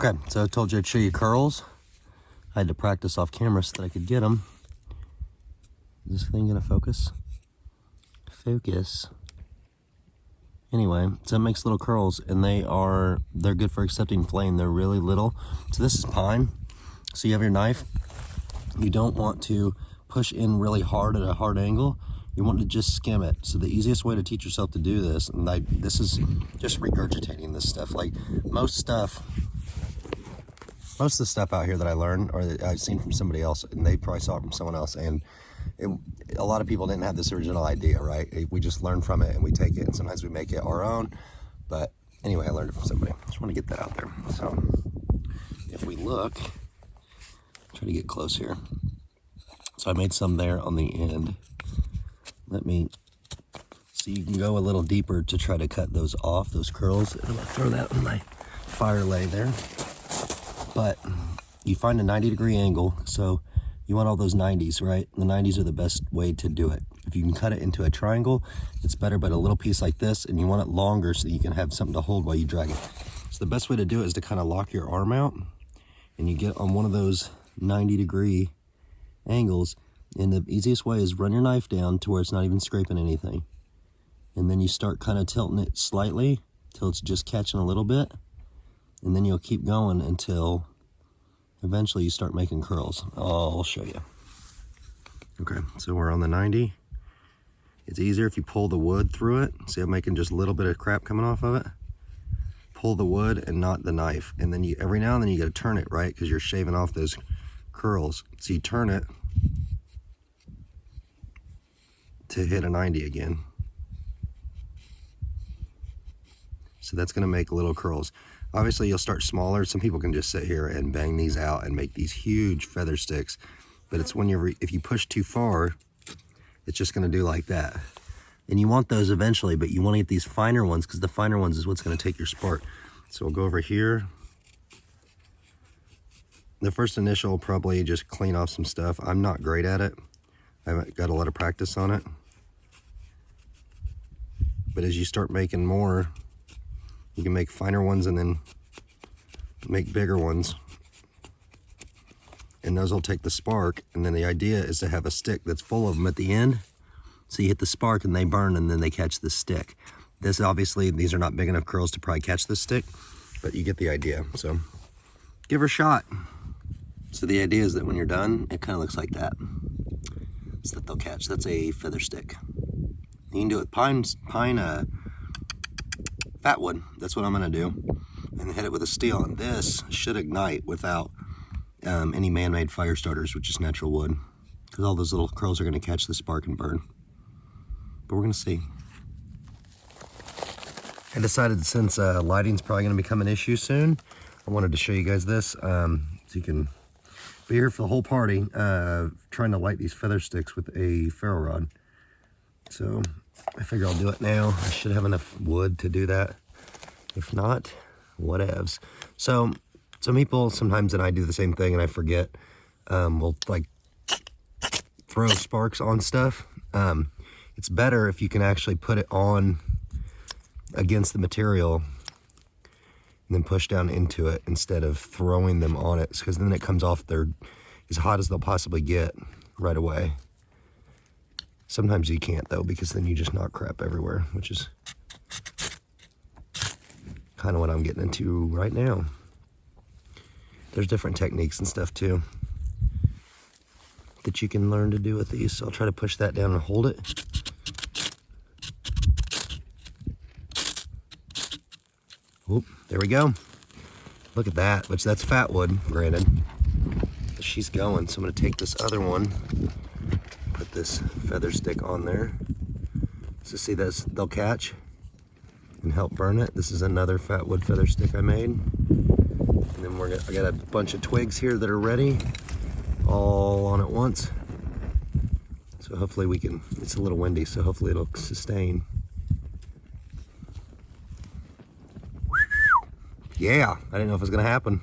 Okay, so I told you I'd show you curls. I had to practice off camera so that I could get them. Is this thing gonna focus? Focus. Anyway, so it makes little curls, and they're good for accepting flame. They're really little. So this is pine. So you have your knife. You don't want to push in really hard at a hard angle. You want to just skim it. So the easiest way to teach yourself to do this, and this is just regurgitating this stuff. Like most of the stuff out here that I learned or that I've seen from somebody else, and they probably saw it from someone else, and a lot of people didn't have this original idea, right? We just learn from it and we take it, and sometimes we make it our own. But anyway, I learned it from somebody. I just want to get that out there. So if we look, try to get close here. So I made some there on the end. So you can go a little deeper to try to cut those off, those curls. I'm gonna throw that on my fire lay there. But you find a 90-degree angle, so you want all those 90s, right? The 90s are the best way to do it. If you can cut it into a triangle, it's better, but a little piece like this, and you want it longer so that you can have something to hold while you drag it. So the best way to do it is to kind of lock your arm out, and you get on one of those 90-degree angles, and the easiest way is run your knife down to where it's not even scraping anything. And then you start kind of tilting it slightly till it's just catching a little bit, and then you'll keep going until eventually you start making curls. I'll show you. Okay, so we're on the 90. It's easier if you pull the wood through it. See, I'm making just a little bit of crap coming off of it. Pull the wood and not the knife. And then every now and then you gotta turn it, right? Because you're shaving off those curls. So you turn it to hit a 90 again. So that's gonna make little curls. Obviously you'll start smaller. Some people can just sit here and bang these out and make these huge feather sticks. But it's when if you push too far, it's just gonna do like that. And you want those eventually, but you wanna get these finer ones because the finer ones is what's gonna take your spark. So we'll go over here. The first initial will probably just clean off some stuff. I'm not great at it. I haven't got a lot of practice on it. But as you start making more, you can make finer ones and then make bigger ones. And those will take the spark, and then the idea is to have a stick that's full of them at the end. So you hit the spark and they burn, and then they catch the stick. This obviously, these are not big enough curls to probably catch the stick, but you get the idea. So give her a shot. So the idea is that when you're done, it kind of looks like that. So that they'll catch. That's a feather stick. You can do it pine fat wood. That's what I'm gonna do. And hit it with a steel, and this should ignite without any man-made fire starters, which is natural wood, because all those little curls are gonna catch the spark and burn. But we're gonna see. I decided since lighting's probably gonna become an issue soon, I wanted to show you guys this so you can be here for the whole party, trying to light these feather sticks with a ferro rod. So I figure I'll do it now. I should have enough wood to do that. If not, whatevs. So some people sometimes, and I do the same thing and I forget, will like throw sparks on stuff. It's better if you can actually put it on against the material and then push down into it instead of throwing them on it, because then it comes off there as hot as they'll possibly get right away. Sometimes you can't though, because then you just knock crap everywhere, which is kind of what I'm getting into right now. There's different techniques and stuff too that you can learn to do with these. So I'll try to push that down and hold it. Oop, there we go. Look at that, which that's fat wood, granted. But she's going, so I'm gonna take this other one, put this feather stick on there. So see this, they'll catch and help burn it. This is another fat wood feather stick I made. And then I got a bunch of twigs here that are ready, all on at once. So hopefully it's a little windy, so hopefully it'll sustain. Yeah, I didn't know if it was gonna happen.